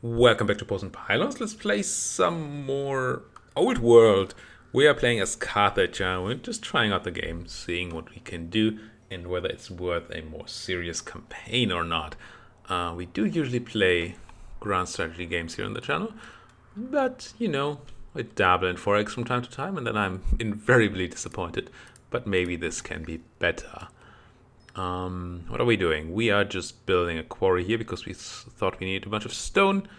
Welcome back to Post Pylons. Let's play some more Old World. We are playing as Carthage. We're just trying out the game, seeing what we can do and whether it's worth a more serious campaign or not. We do usually play grand strategy games here on the channel, but I dabble in Forex from time to time and then I'm invariably disappointed. But maybe this can be better. What are we doing? We are just building a quarry here because we thought we needed a bunch of stone.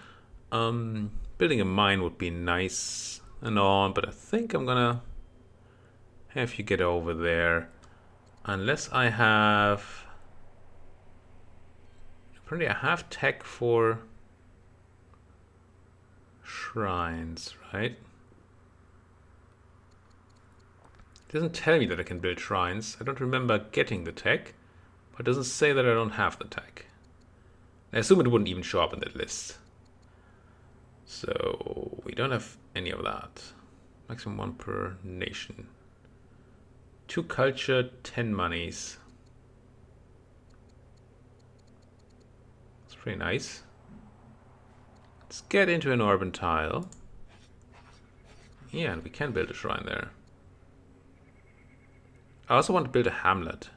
Building a mine would be nice and all, but I think I'm gonna have you get over there. Unless I have... Apparently I have tech for shrines, right? It doesn't tell me that I can build shrines. I don't remember getting the tech. But it doesn't say that I don't have the tech. I assume it wouldn't even show up in that list. So we don't have any of that. Maximum 1 per nation. 2 culture, 10 monies. That's pretty nice. Let's get into an urban tile. Yeah, and we can build a shrine there. I also want to build a hamlet.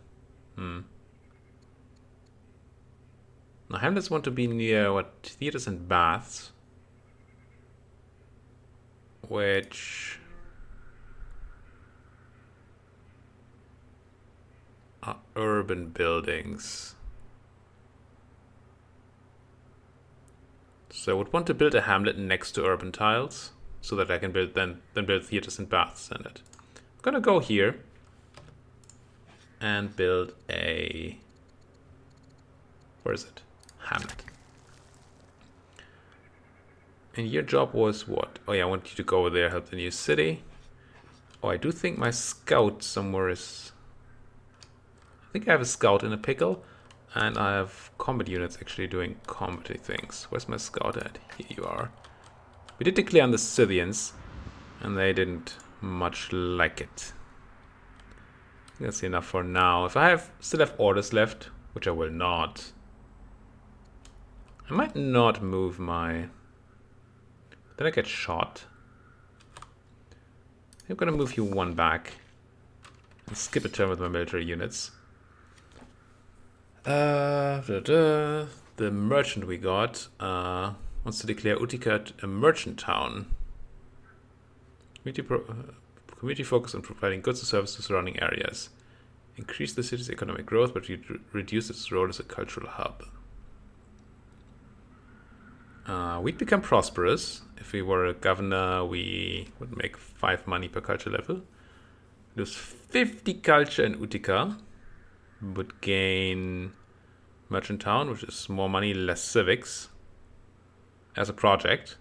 Now, hamlets want to be near, theaters and baths. Which are urban buildings. So I would want to build a hamlet next to urban tiles, so that I can build then build theaters and baths in it. I'm gonna go here and build a... Where is it? Hamlet. And your job was what? Oh yeah, I want you to go over there, help the new city. Oh, I do think my scout somewhere is... I think I have a scout in a pickle. And I have combat units actually doing combat things. Where's my scout at? Here you are. We did declare on the Scythians. And they didn't much like it. That's enough for now. If I still have orders left, which I will not... I might not move my... Then I get shot. I'm gonna move you 1 back. And skip a turn with my military units. The merchant we got wants to declare Utica a merchant town. Community focus on providing goods and services to surrounding areas. Increase the city's economic growth, but reduce its role as a cultural hub. We'd become prosperous. If we were a governor, we would make 5 money per culture level. Lose 50 culture in Utica. Would gain Merchant Town, which is more money, less civics. As a project.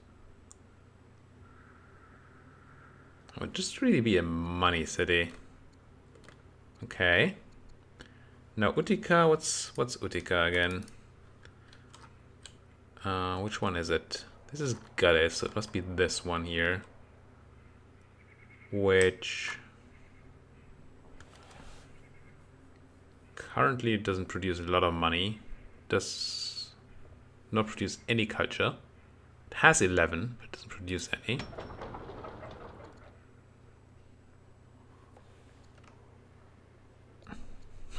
It would just really be a money city. Okay. Now Utica, what's Utica again? Which one is it? This is Gales, so it must be this one here. Which currently doesn't produce a lot of money. Does not produce any culture. It has 11, but doesn't produce any.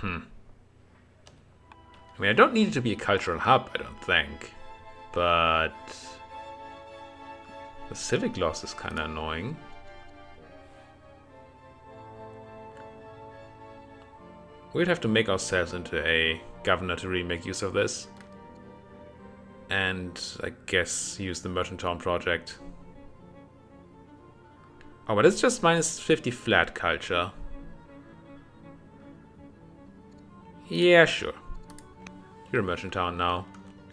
I mean, I don't need it to be a cultural hub, I don't think. But the civic loss is kind of annoying. We'd have to make ourselves into a governor to really make use of this. And I guess use the Merchant Town project. Oh, but it's just minus 50 flat culture. Yeah, sure. You're a Merchant Town now.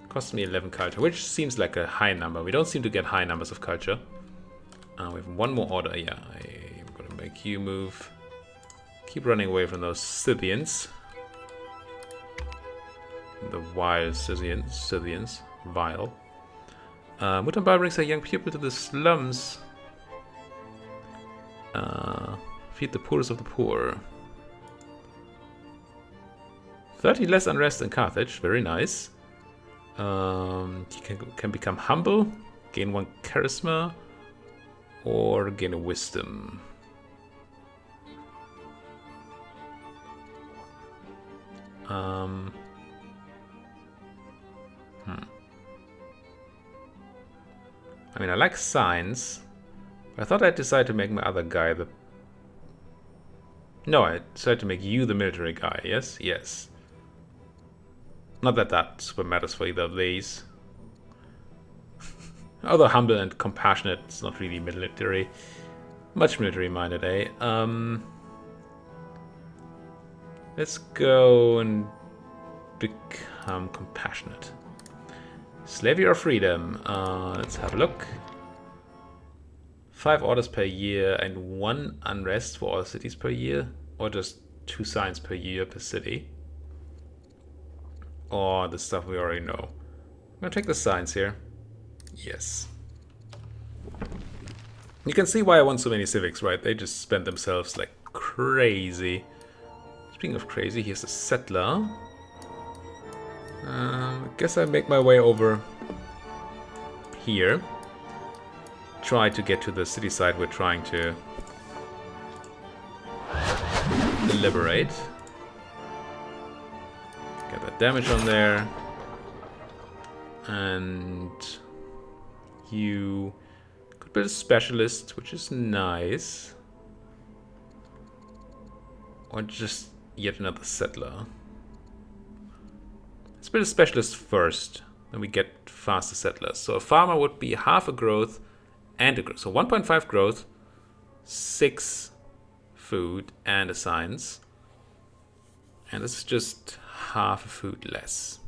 Costs me 11 culture, which seems like a high number. We don't seem to get high numbers of culture. We have 1 more order. Yeah, I'm gonna make you move. Keep running away from those Scythians. The wild Scythians. Vile. Mutamba brings a young pupil to the slums. Feed the poorest of the poor. 30 less unrest in Carthage. Very nice. He can become humble, gain 1 charisma, or gain a wisdom. I mean, I like science. But I thought I'd decide to make my other guy the... No, I decided to make you the military guy, yes? Yes. Not that that super matters for either of these. Although humble and compassionate, it's not really military. Much military-minded, eh? Let's go and become compassionate. Slavery or freedom? Let's have a look. 5 orders per year and 1 unrest for all cities per year, or just 2 signs per year per city, or the stuff we already know. I'm gonna take the signs here. Yes. You can see why I want so many civics, right? They just spend themselves like crazy. Speaking of crazy, here's a settler. I guess I make my way over here. Try to get to the city side we're trying to liberate. Get that damage on there. And you could build a specialist, which is nice. Or just yet another settler. Let's build a specialist first. Then we get faster settlers. So a farmer would be half a growth and a growth. So 1.5 growth, 6 food, and a science. And this is just half a food less.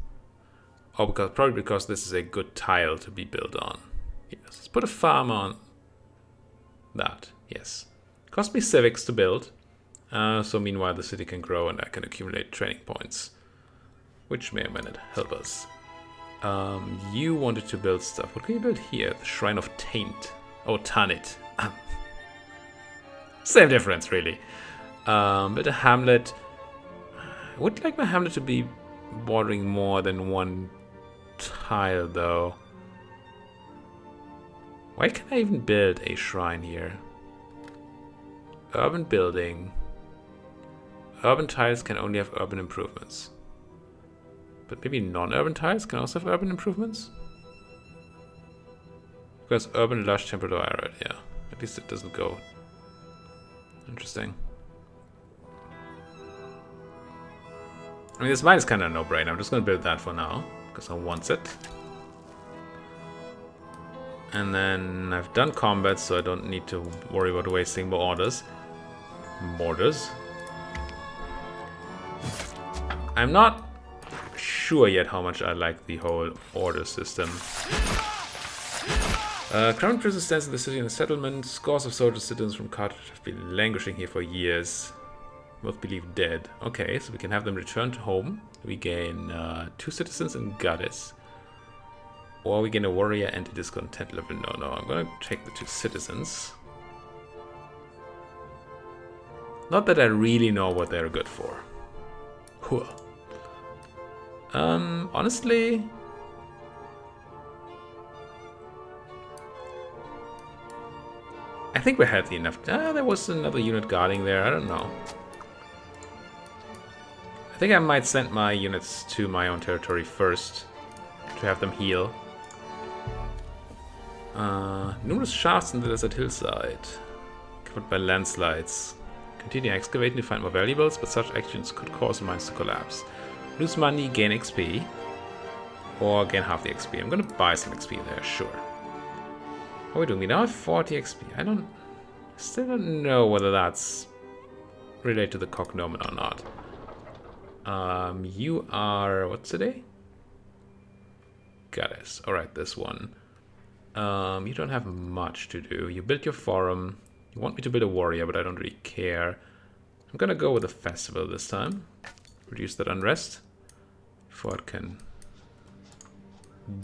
Oh, probably because this is a good tile to be built on. Yes, let's put a farm on that. Yes. Cost me civics to build. So meanwhile the city can grow and I can accumulate training points. Which may or may not help us. You wanted to build stuff. What can you build here? The Shrine of Taint. Oh, Tanit. Same difference, really. But a hamlet. I would like my hamlet to be bordering more than 1 tile, though. Why can't I even build a shrine here? Urban building. Urban tiles can only have urban improvements. But maybe non-urban tiles can also have urban improvements? Because urban lush temperate or arid, yeah. At least it doesn't go. Interesting. I mean, this mine is kind of a no-brainer. I'm just going to build that for now, because I want it. And then I've done combat, so I don't need to worry about wasting more orders. Borders. I'm not sure yet how much I like the whole order system. Current resistance in the city and the settlement. Scores of soldiers, citizens from Carthage have been languishing here for years. Both believed dead. Okay, so we can have them return to home. We gain 2 citizens and goddess. Or we gain a warrior and a discontent level. No, I'm gonna take the 2 citizens. Not that I really know what they're good for. Huh. Honestly, I think we're healthy enough. There was another unit guarding there. I don't know. I think I might send my units to my own territory first to have them heal. Numerous shafts in the desert hillside, covered by landslides. Continue excavating to find more valuables, but such actions could cause mines to collapse. Lose money, gain XP, or gain half the XP. I'm gonna buy some XP there, sure. How are we doing? We now have 40 XP. I still don't know whether that's related to the cognomen or not. You are, what's today? Goddess. Alright, this one. You don't have much to do. You built your forum. You want me to build a warrior, but I don't really care. I'm gonna go with a festival this time. Reduce that unrest before it can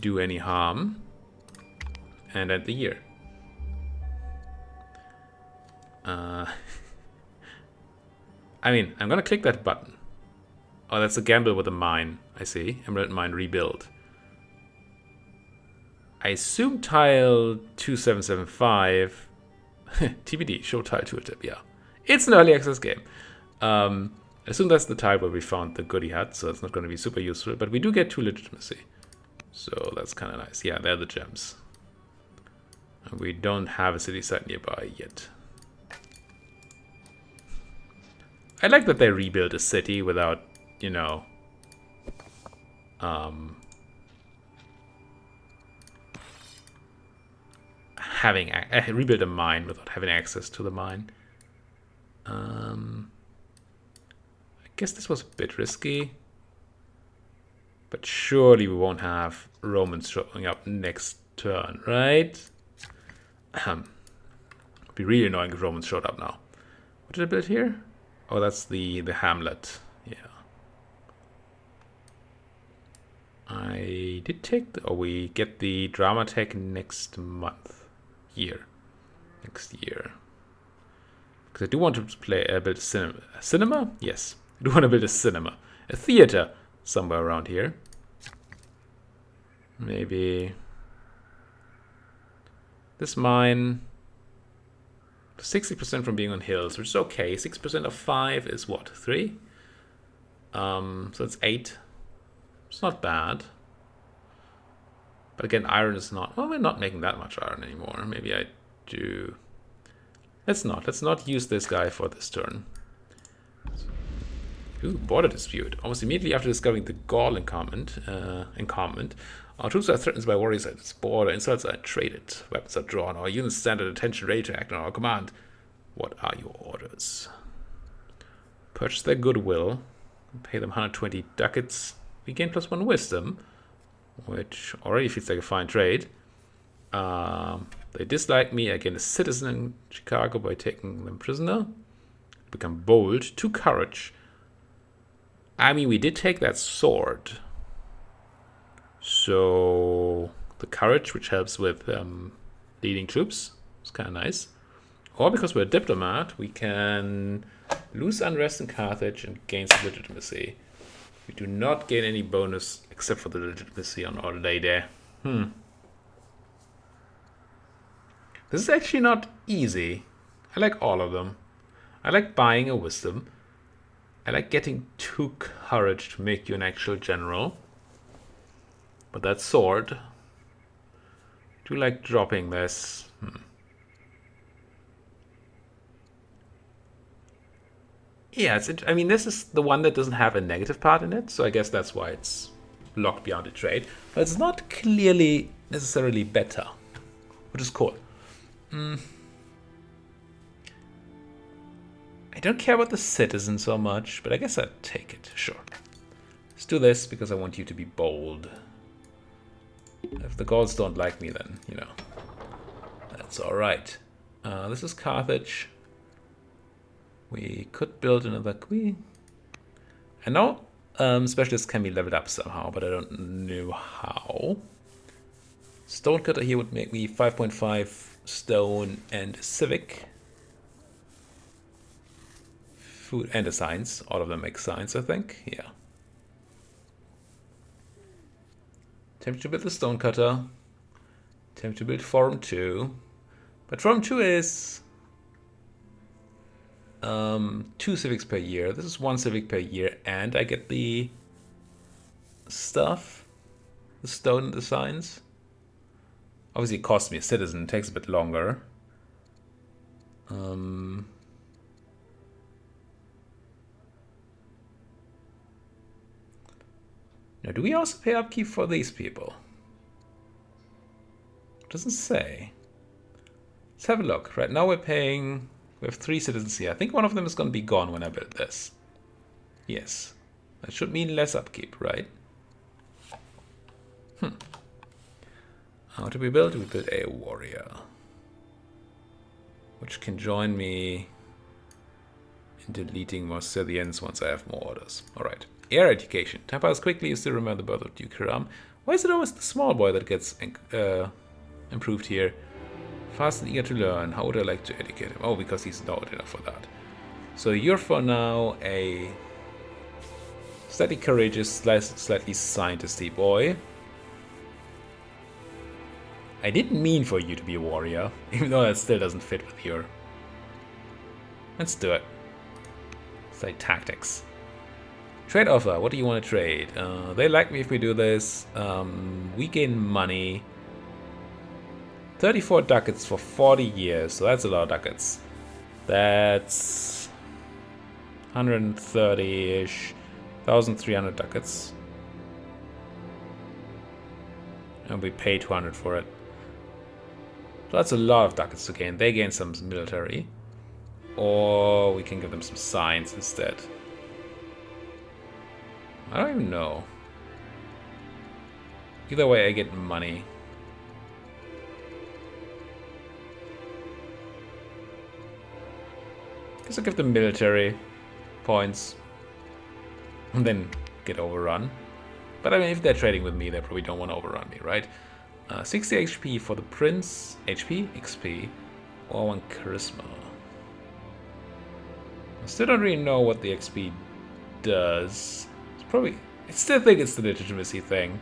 do any harm. And end the year. I mean, I'm gonna click that button. Oh, that's a gamble with a mine. I see. Emerald mine rebuild. I assume tile 2775. TBD, show tile tooltip, yeah. It's an early access game. I assume that's the tile where we found the goodie hut, so it's not going to be super useful, but we do get 2 legitimacy. So that's kind of nice. Yeah, they're the gems. And we don't have a city site nearby yet. I like that they rebuilt a city without, you know, having rebuild a mine without having access to the mine. I guess this was a bit risky, but surely we won't have Romans showing up next turn, right? It'd be really annoying if Romans showed up now. What did I build here? Oh, that's the hamlet. Yeah. I did take the, we get the drama tech next month. Next year. Because I do want to build a cinema. A cinema? Yes. I do want to build a cinema. A theater somewhere around here. Maybe this mine. 60% from being on hills, which is okay. 6% of 5 is what? 3? So it's 8. It's not bad. But again, iron is not... Well, we're not making that much iron anymore. Maybe I do... Let's not use this guy for this turn. Ooh, border dispute. Almost immediately after discovering the Gaul encampment, our troops are threatened by warriors at its border. Insults are traded. Weapons are drawn. Our units stand at attention, ready to act on our command. What are your orders? Purchase their goodwill. Pay them 120 ducats. We gain +1 wisdom, which already feels like a fine trade. They dislike me. I gain a citizen in Chicago by taking them prisoner. Become bold. 2 courage. I mean, we did take that sword. So the courage, which helps with leading troops, is kind of nice. Or because we're a diplomat, we can lose unrest in Carthage and gain some legitimacy. We do not gain any bonus except for the legitimacy on our lady. This is actually not easy. I like all of them. I like buying a wisdom. I like getting 2 courage to make you an actual general. But that sword, I do like dropping this. Yeah, I mean, this is the one that doesn't have a negative part in it, so I guess that's why it's locked beyond a trade. But it's not clearly necessarily better, which is cool. I don't care about the citizen so much, but I guess I'd take it, sure. Let's do this because I want you to be bold. If the Gauls don't like me, then, you know, that's alright. This is Carthage. We could build another queen. I know specialists can be leveled up somehow, but I don't know how. Stonecutter here would make me 5.5 stone and civic. Food and a science. All of them make science, I think. Yeah. Attempt to build the stonecutter. Attempt to build Forum 2. But Forum 2 is 2 civics per year. This is 1 civic per year, and I get the stuff, the stone and the science. Obviously it costs me a citizen, it takes a bit longer. Now, do we also pay upkeep for these people? It doesn't say. Let's have a look. Right now we're paying... We have 3 citizens here. I think one of them is going to be gone when I build this. Yes. That should mean less upkeep, right? How do we build? We build a warrior, which can join me in deleting more Scythians once I have more orders. Alright. Air education. Tapas quickly, you still remember the birth of Duke Hiram. Why is it always the small boy that gets improved here? Fast and eager to learn. How would I like to educate him? Oh, because he's not old enough for that. So you're for now a slightly courageous, slightly scientisty boy. I didn't mean for you to be a warrior, even though that still doesn't fit with your... Let's do it. Say tactics. Trade offer. What do you want to trade? They like me if we do this. We gain money. 34 ducats for 40 years, so that's a lot of ducats. That's 130-ish, 1,300 ducats. And we pay 200 for it. So that's a lot of ducats to gain. They gain some military. Or we can give them some science instead. I don't even know. Either way, I get money. Guess I'll give them military points. And then get overrun. But I mean, if they're trading with me, they probably don't want to overrun me, right? 60 HP for the prince. HP? XP. Or 1 charisma. I still don't really know what the XP does. It's probably... I still think it's the legitimacy thing.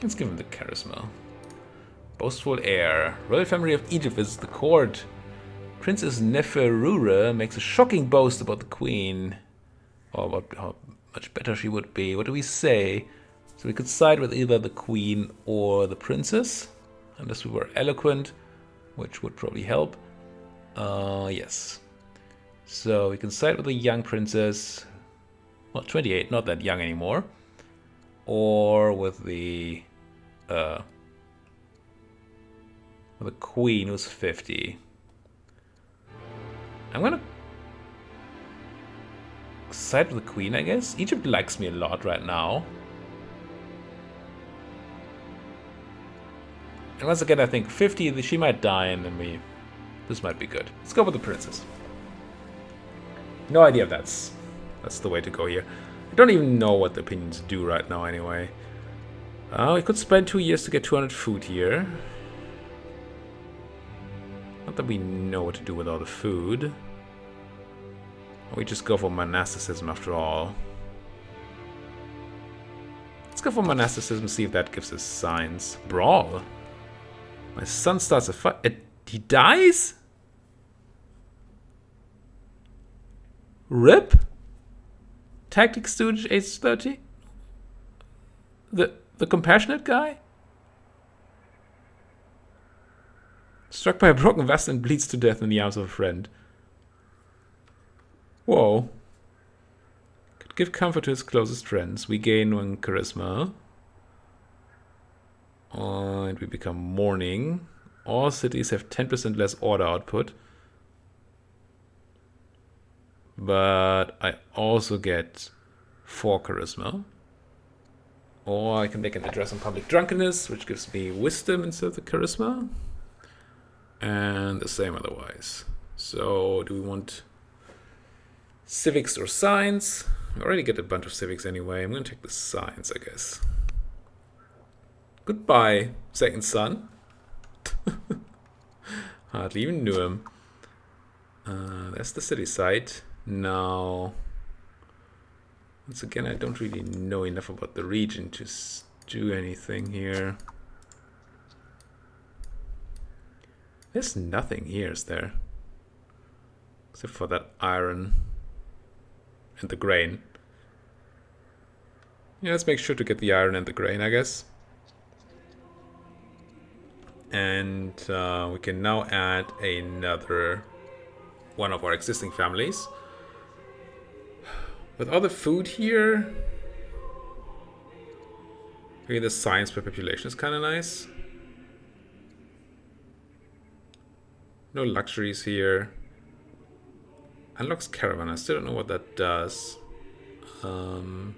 Let's give him the charisma. Boastful heir. Royal family of Egypt visits the court. Princess Neferura makes a shocking boast about the queen. Or about how much better she would be. What do we say? So we could side with either the queen or the princess. Unless we were eloquent, which would probably help. Yes. So we can side with the young princess. Well, 28, not that young anymore. Or with the queen who's 50. I'm gonna side with the queen, I guess. Egypt likes me a lot right now. And once again, I think 50, she might die, and then this might be good. Let's go with the princess. No idea if that's the way to go here. I don't even know what the opinions do right now anyway. We could spend 2 years to get 200 food here. Not that we know what to do with all the food. We just go for monasticism after all. Let's go for monasticism, see if that gives us signs. Brawl. My son starts a fight. He dies? RIP? Tactic Stooge, age 30? The compassionate guy? Struck by a broken vest and bleeds to death in the arms of a friend. Whoa. Could give comfort to his closest friends. We gain 1 charisma. And we become mourning. All cities have 10% less order output. But I also get 4 charisma. Or I can make an address on public drunkenness, which gives me wisdom instead of the charisma. And the same otherwise. So do we want civics or science? I already get a bunch of civics anyway. I'm going to take the science, I guess. Goodbye, second son. Hardly even knew him. That's the city site. Now, once again, I don't really know enough about the region to do anything here. There's nothing here, is there? Except for that iron and the grain. Yeah, let's make sure to get the iron and the grain, I guess. And we can now add another one of our existing families. With all the food here, maybe the science per population is kind of nice. No luxuries here. Unlocks caravan. I still don't know what that does. Mines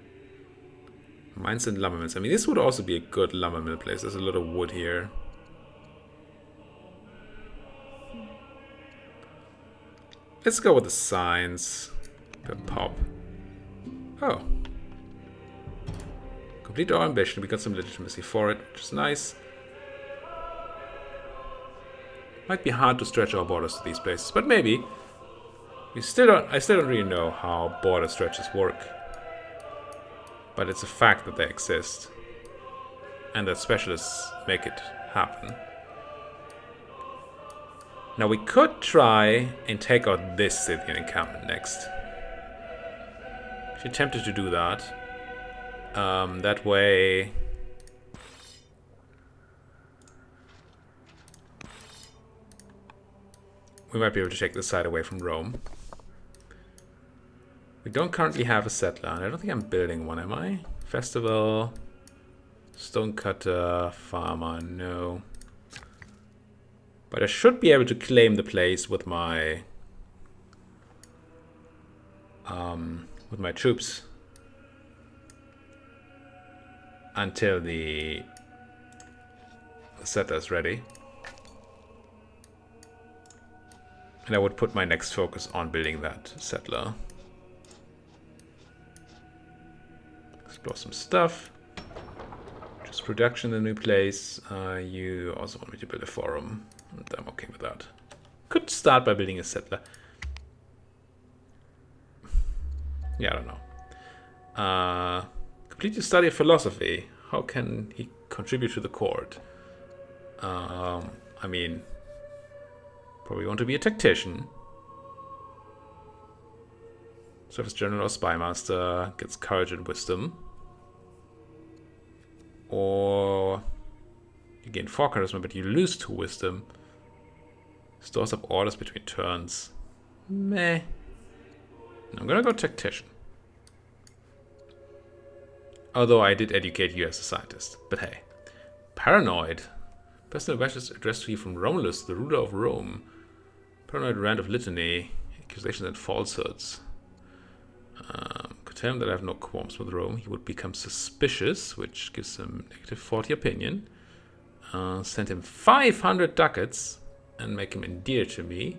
and lumber mills. I mean, this would also be a good lumber mill place. There's a lot of wood here. Let's go with the science per pop. Oh. Complete our ambition. We got some legitimacy for it, which is nice. Might be hard to stretch our borders to these places, but maybe. I still don't really know how border stretches work. But it's a fact that they exist. And that specialists make it happen. Now we could try and take out this Scythian encampment next. She attempted to do that. That way... we might be able to take this side away from Rome. We don't currently have a settler, and I don't think I'm building one, am I? Festival, stonecutter, farmer, no. But I should be able to claim the place with my troops until the settler is ready. And I would put my next focus on building that settler. Explore some stuff. Just production in a new place. You also want me to build a forum. And I'm okay with that. Could start by building a settler. Yeah, I don't know. Complete your study of philosophy. How can he contribute to the court? I mean... probably want to be a tactician. Surface general or spy master. Gets courage and wisdom. Or you gain 4 charisma, but you lose 2 wisdom. Stores up orders between turns. Meh. I'm gonna go tactician. Although I did educate you as a scientist. But hey. Paranoid. Personal message addressed to you from Romulus, the ruler of Rome. Paranoid rant of litany, accusations and falsehoods. Could tell him that I have no qualms with Rome. He would become suspicious, which gives him negative 40 opinion. Send him 500 ducats and make him endear to me.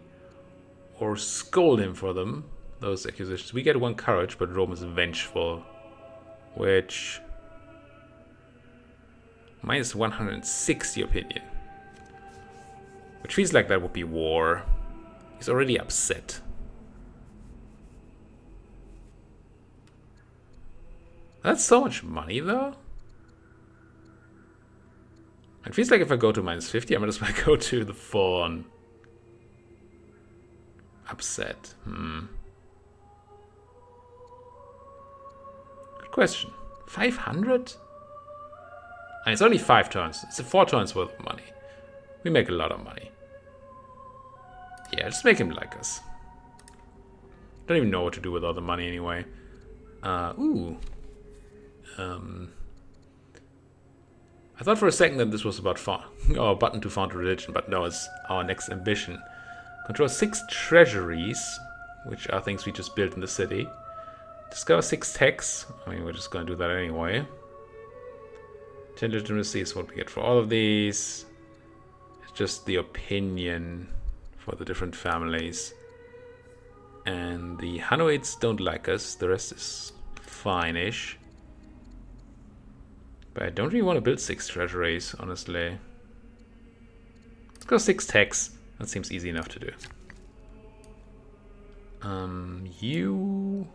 Or scold him for them, those accusations. We get 1 courage, but Rome is vengeful. Which... minus 160 opinion. Which feels like that would be war. He's already upset. That's so much money, though. It feels like if I go to minus 50, I might as well go to the full-on upset. Good question. 500? And it's only 5 turns. It's a 4 turns worth of money. We make a lot of money. Yeah, just make him like us. Don't even know what to do with all the money anyway. I thought for a second that this was about a button to found a religion, but no, it's our next ambition. Control 6 treasuries, which are things we just built in the city. Discover 6 techs. I mean, we're just going to do that anyway. 10 legitimacy is what we get for all of these. It's just the opinion for the different families. And the Hanuites don't like us. The rest is fine-ish. But I don't really want to build 6 treasuries, honestly. Let's go 6 techs. That seems easy enough to do. You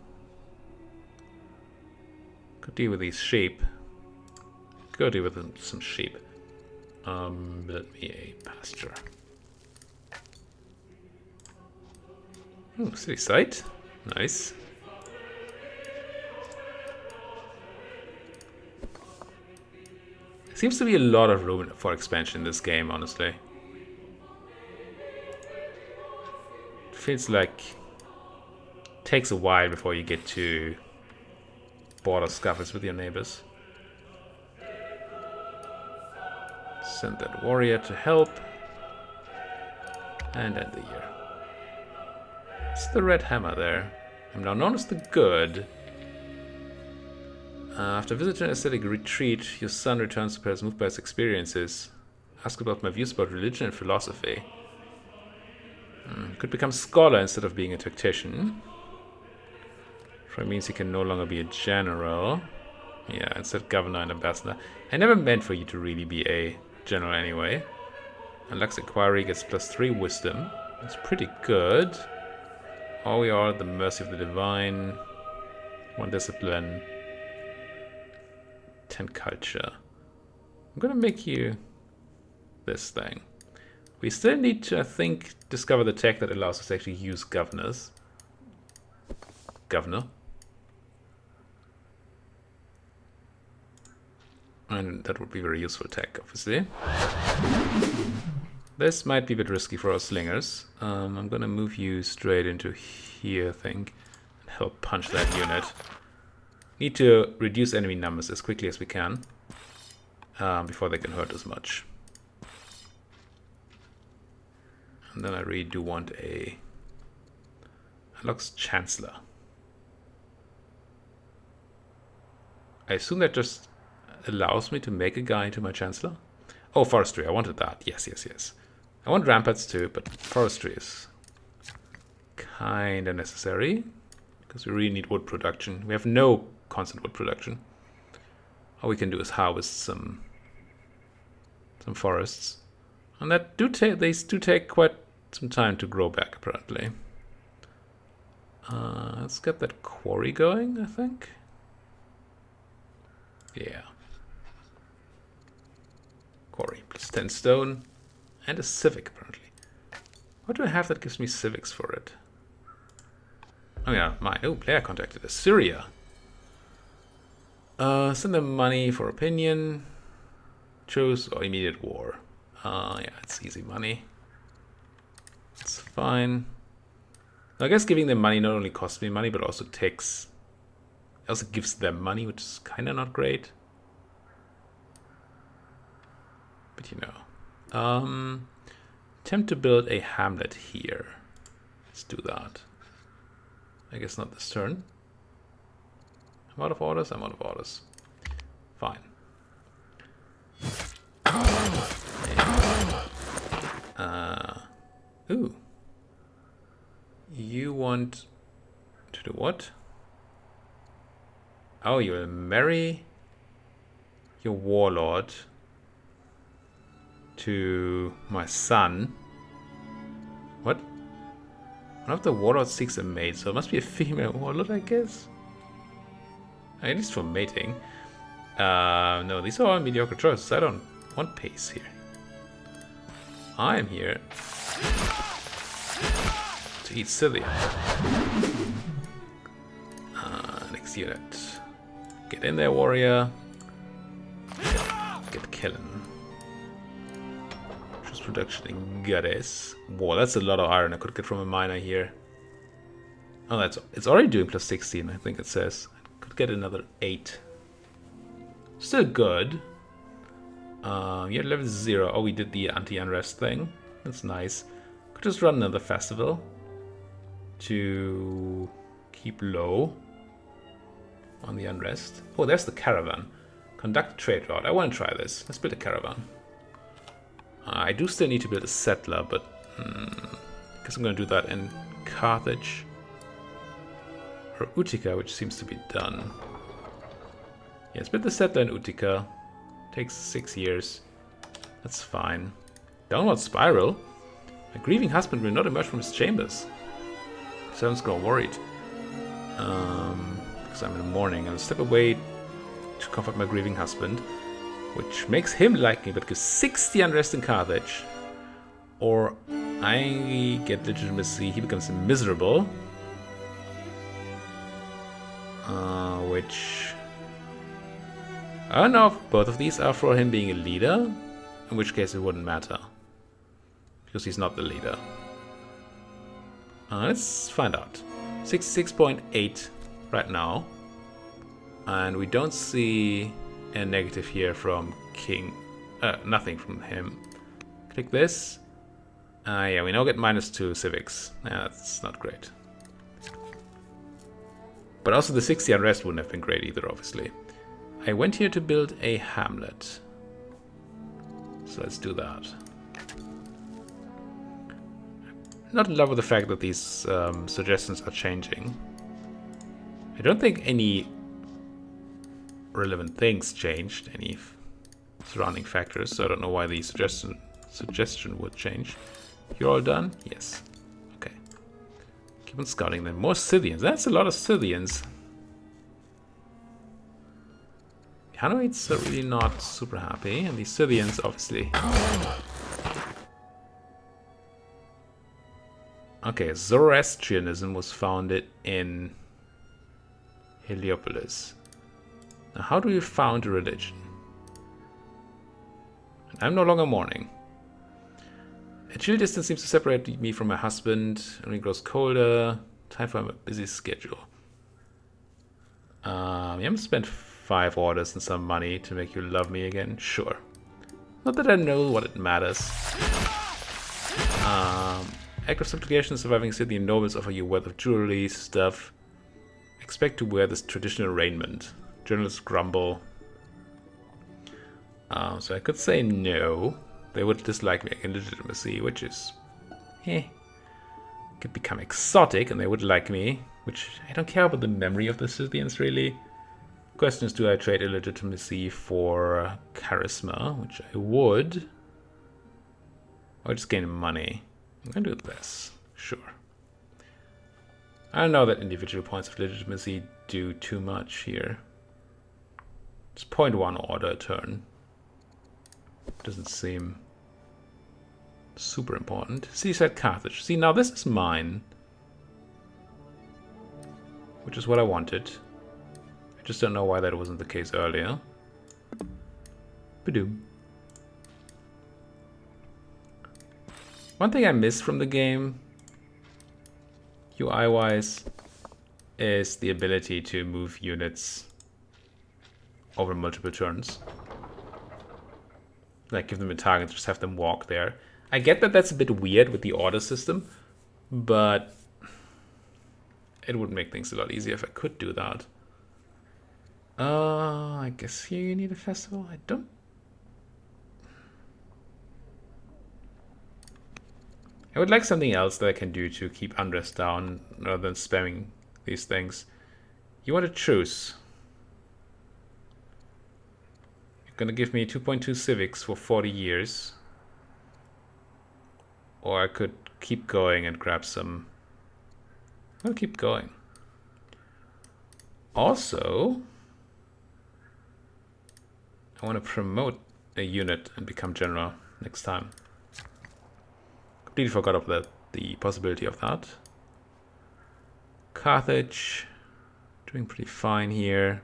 could deal with these sheep. Go deal with some sheep. Build me a pasture. Ooh, city site. Nice. Seems to be a lot of room for expansion in this game, honestly. It feels like it takes a while before you get to border scuffles with your neighbors. Send that warrior to help. And end the year. It's the red hammer there. I'm now known as the good. After visiting an ascetic retreat, your son returns to Paris moved by his experiences. Ask about my views about religion and philosophy. Could become scholar instead of being a tactician. Which means he can no longer be a general. Yeah, instead governor and ambassador. I never meant for you to really be a general anyway. And Lux Inquiry gets +3 wisdom. That's pretty good. Or we are at the mercy of the divine. 1 discipline. 10 culture. I'm gonna make you this thing. We still need to, I think, discover the tech that allows us to actually use governors. Governor. And that would be very useful tech, obviously. This might be a bit risky for our slingers. I'm gonna move you straight into here, I think, and help punch that unit. Need to reduce enemy numbers as quickly as we can before they can hurt us much. And then I really do want a unlocks Chancellor. I assume that just allows me to make a guy into my Chancellor. Oh, forestry, I wanted that. Yes, yes, yes. I want ramparts too, but forestry is kind of necessary because we really need wood production. We have no constant wood production. All we can do is harvest some forests, and that these do take quite some time to grow back, apparently. Let's get that quarry going, I think. Yeah. Quarry plus 10 stone and a civic, apparently. What do I have that gives me civics for it? Oh yeah, mine. Oh, player contacted Assyria. Send them money for opinion. Choose or immediate war. Yeah, it's easy money. It's fine. I guess giving them money not only costs me money, but also also gives them money, which is kind of not great. But you know. Attempt to build a hamlet here. Let's do that. I guess not this turn. I'm out of orders? I'm out of orders. Fine. Ooh. You want to do what? Oh, you will marry your warlord to my son. What? One of the warlords seeks a mate, so it must be a female warlord, I guess. At least for mating. No, these are all mediocre choices. I don't want pace here. I am here to eat Scythia. Next unit. Get in there, warrior. Get killing. Trust production in goddess. Whoa, that's a lot of iron I could get from a miner here. Oh, it's already doing plus 16, I think it says. I could get another 8. Still good. Yeah, level 0. Oh, we did the anti-unrest thing. That's nice. Could just run another festival to keep low on the unrest. Oh, there's the caravan. Conduct a trade route. I want to try this. Let's build a caravan. I do still need to build a settler, but I guess I'm going to do that in Carthage or Utica, which seems to be done. Yes, build the settler in Utica. Takes 6 years. That's fine. Downward spiral. My grieving husband will not emerge from his chambers. Someone's grown worried. Because I'm in mourning. I'll step away to comfort my grieving husband, which makes him like me, but gives 60 unrest in Carthage. Or I get legitimacy. He becomes miserable. Which I don't know if both of these are for him being a leader, in which case it wouldn't matter. Because he's not the leader. Let's find out. 66.8 right now. And we don't see a negative here from King. Nothing from him. Click this. Yeah, we now get -2 civics. Yeah, that's not great. But also the 60 unrest wouldn't have been great either, obviously. I went here to build a hamlet. So let's do that. Not in love with the fact that these suggestions are changing. I don't think any relevant things changed, any surrounding factors, so I don't know why the suggestion would change. You're all done? Yes. Okay. Keep on scouting them. More Scythians. That's a lot of Scythians. Hanoverites are really not super happy, and these Scythians, obviously. Okay, Zoroastrianism was founded in Heliopolis. Now, how do you found a religion? I'm no longer mourning. A chill distance seems to separate me from my husband. Only grows colder. Time for a busy schedule. I'm gonna spend 5 orders and some money to make you love me again. Sure. Not that I know what it matters. Act of supplication, surviving city nobles offer you wealth of jewelry, stuff. Expect to wear this traditional raiment. Journalists grumble. So I could say no. They would dislike me in legitimacy, which is... Could become exotic and they would like me, which I don't care about the memory of the Scythians, really. Question is, do I trade illegitimacy for charisma, which I would. Or just gain money. I'm gonna do this, sure. I don't know that individual points of legitimacy do too much here. It's 0.1 order a turn. Doesn't seem super important. Seaside Carthage. See, now this is mine. Which is what I wanted. I just don't know why that wasn't the case earlier. Badoom. One thing I miss from the game, UI-wise, is the ability to move units over multiple turns. Like, give them a target, just have them walk there. I get that that's a bit weird with the order system, but it would make things a lot easier if I could do that. I guess here you need a festival. I don't... I would like something else that I can do to keep unrest down rather than spamming these things. You want to choose. You're going to give me 2.2 civics for 40 years. Or I could keep going and grab some... I'll keep going. Also, I want to promote a unit and become general next time. Completely forgot about the possibility of that. Carthage, doing pretty fine here.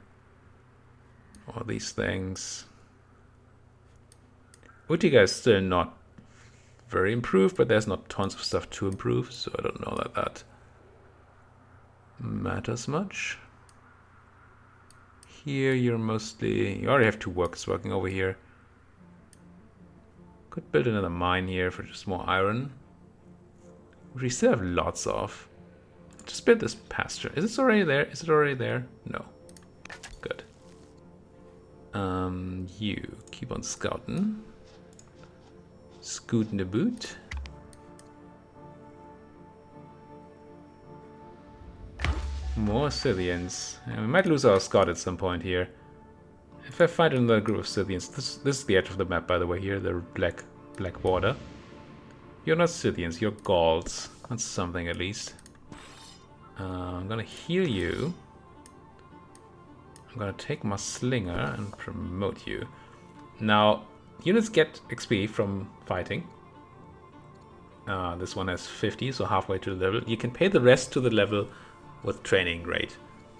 All these things. Utica is still not very improved, but there's not tons of stuff to improve, so I don't know that that matters much. Here you're mostly... You already have 2 workers working over here. Could build another mine here for just more iron. We still have lots of. Just build this pasture. Is it already there? Is it already there? No. Good. You keep on scouting. Scooting the boot. More Scythians. We might lose our scout at some point here. If I find another group of Scythians, this is the edge of the map, by the way. Here, the black border. You're not Scythians, you're Gauls. That's something at least. I'm gonna heal you. I'm gonna take my slinger and promote you. Now, units get XP from fighting. This one has 50, so halfway to the level. You can pay the rest to the level with training rate,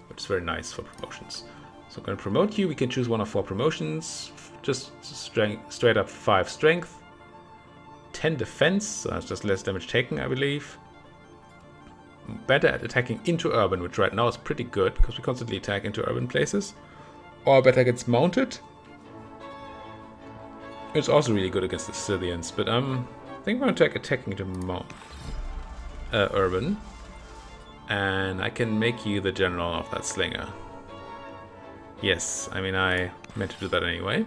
which is very nice for promotions. So I'm going to promote you. We can choose one of 4 promotions. Just straight up 5 strength, 10 defense, so that's just less damage taken, I believe. Better at attacking into urban, which right now is pretty good because we constantly attack into urban places. Or better gets mounted. It's also really good against the Scythians, but I think I'm going to attacking into urban. And I can make you the general of that slinger. Yes, I mean, I meant to do that anyway.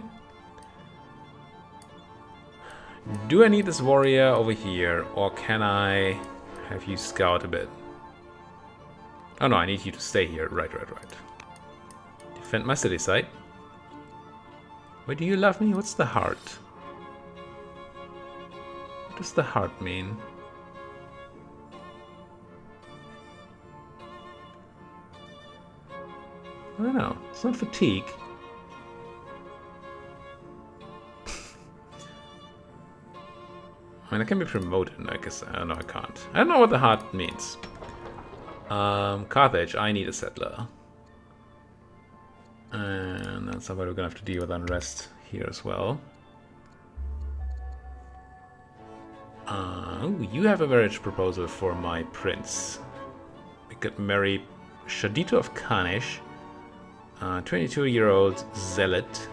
Do I need this warrior over here, or can I have you scout a bit? Oh no, I need you to stay here. Right. Defend my city site. Wait, do you love me? What's the heart? What does the heart mean? don't know. It's not fatigue. I mean, I can be promoted, I guess. I don't know, I can't. I don't know what the heart means. Carthage, I need a settler. And that's somebody we're gonna have to deal with unrest here as well. You have a marriage proposal for my prince. We could marry Shadito of Carthage, 22-year-old zealot.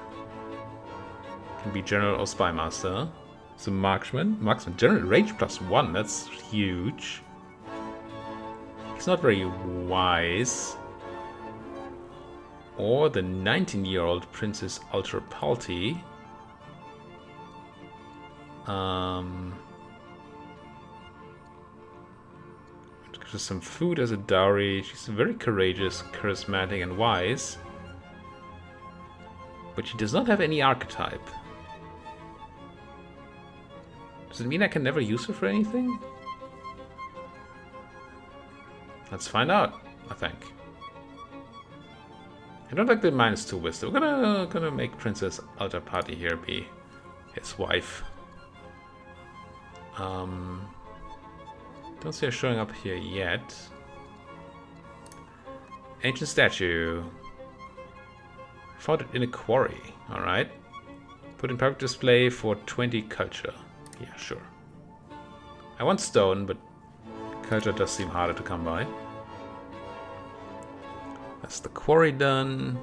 Can be general or spy master. So marksman, general range +1. That's huge. He's not very wise. Or the 19-year-old Princess Ultra Palti. Gives us some food as a dowry. She's very courageous, charismatic, and wise. But she does not have any archetype. Does it mean I can never use her for anything? Let's find out, I think. I don't like the -2 wisdom. We're gonna make Princess Ultra Party here be his wife. Don't see her showing up here yet. Ancient statue. Found it in a quarry. Alright. Put in public display for 20 culture. Yeah, sure. I want stone, but culture does seem harder to come by. That's the quarry done.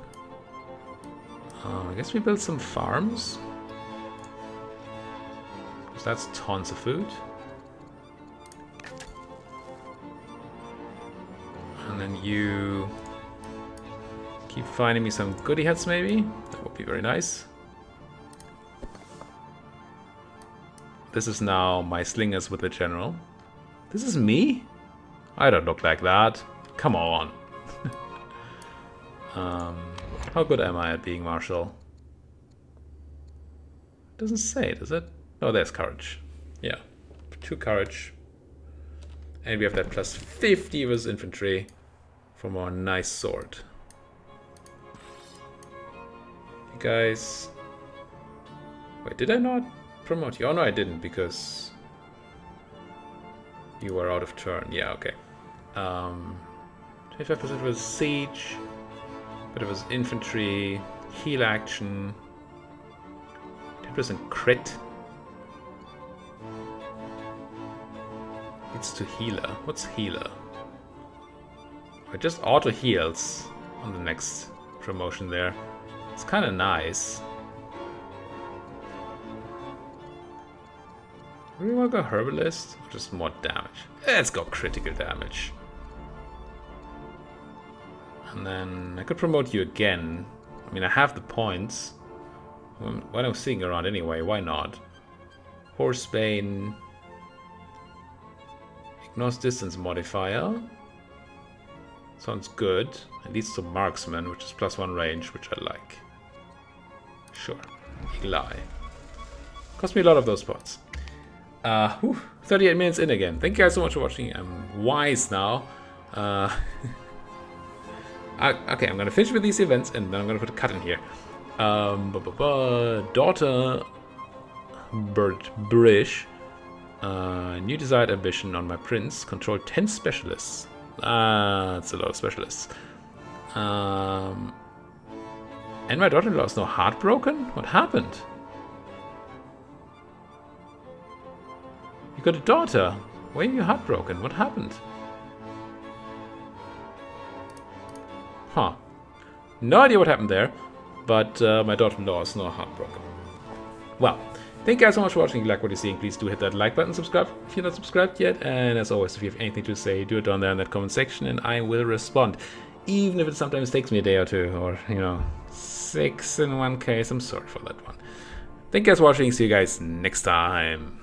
I guess we build some farms. Because that's tons of food. And then you keep finding me some goodie heads, maybe? That would be very nice. This is now my slingers with the general. This is me? I don't look like that. Come on. How good am I at being martial? Doesn't say, does it? Oh, there's courage. Yeah, 2 courage. And we have that +50 with infantry from our nice sword. You guys... Wait, did I not promote you? Oh no, I didn't, because you were out of turn. Yeah, okay. 25% was siege, but it was infantry, heal action, 10% crit. It's to healer. What's healer? It just auto heals on the next promotion there. It's kind of nice. Do we want to go herbalist or just more damage? Let's go critical damage. And then I could promote you again. I mean, I have the points. What I'm seeing around anyway, why not? Horsebane. Ignores distance modifier. Sounds good. It leads to marksman, which is +1 range, which I like. Sure. Eli. Cost me a lot of those points. 38 minutes in again. Thank you guys so much for watching. I'm wise now. Okay, I'm gonna finish with these events and then I'm gonna put a cut in here. Daughter Bird Brish. New desired ambition on my prince. Control 10 specialists. That's a lot of specialists. And my daughter-in-law is now heartbroken? What happened? You got a daughter. Why are you heartbroken? What happened? Huh. No idea what happened there, but my daughter-in-law is not heartbroken. Well, thank you guys so much for watching. If you like what you're seeing, please do hit that like button, subscribe if you're not subscribed yet, and as always, if you have anything to say, do it down there in that comment section, and I will respond. Even if it sometimes takes me a day or two, or, you know, 6 in one case. I'm sorry for that one. Thank you guys for watching. See you guys next time.